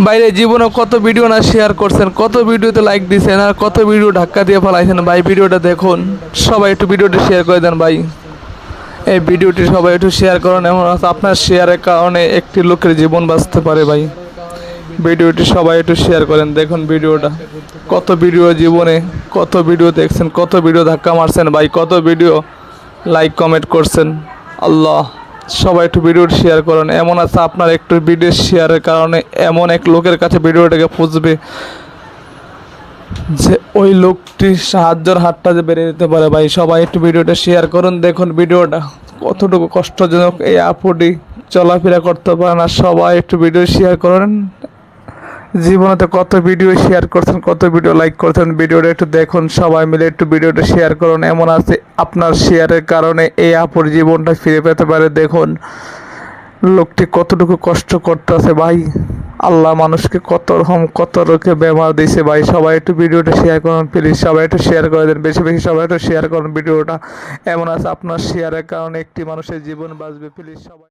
বাইরে জীবনে কত ভিডিও না শেয়ার করছেন, কত ভিডিওতে লাইক দিয়েছেন, আর কত ভিডিও ধাক্কা দিয়ে ফেলাইছেন। ভাই ভিডিওটা দেখুন, সবাই একটু ভিডিওটি শেয়ার করে দেন ভাই। এই ভিডিওটি সবাই একটু শেয়ার করেন, এমন আছে আপনার শেয়ারের কারণে একটি লোকের জীবন বাঁচতে পারে ভাই। ভিডিওটি সবাই একটু শেয়ার করেন, দেখুন ভিডিওটা। কত ভিডিও জীবনে, কত ভিডিও দেখছেন, কত ভিডিও ধাক্কা মারছেন ভাই, কত ভিডিও লাইক কমেন্ট করছেন। আল্লাহ, সবাই একটু ভিডিওটি শেয়ার করেন। এমন আছে আপনার একটু ভিডিও শেয়ারের কারণে এমন এক লোকের কাছে ভিডিওটাকে পৌঁছবে যে ওই লোকটি সাহায্যের হাতটা যে বেড়ে যেতে পারে ভাই। সবাই একটু ভিডিওটা শেয়ার করুন, দেখুন ভিডিওটা কতটুকু কষ্টজনক। এই আপুটি চলাফেরা করতে পারে না, সবাই একটু ভিডিও শেয়ার করেন। জীবনেতে কত ভিডিও শেয়ার করছেন, কত ভিডিও লাইক করছেন, ভিডিওটা একটু দেখুন। সবাই মিলে একটু ভিডিওটা শেয়ার করুন। এমন আছে আপনার শেয়ারের কারণে এই আপুর জীবনটা ফিরে পেতে পারে। দেখুন লোকটি কতটুকু কষ্ট করতেছে ভাই। আল্লাহ মানুষকে কত রকম কত রোগে ব্যবহার দিয়েছে ভাই। সবাই একটু ভিডিওটা শেয়ার করুন প্লিজ, সবাই একটু শেয়ার করে দেন, বেশি বেশি সবাই একটু শেয়ার করুন ভিডিওটা। এমন আছে আপনার শেয়ারের কারণে একটি মানুষের জীবন বাঁচবে, প্লিজ সবাই।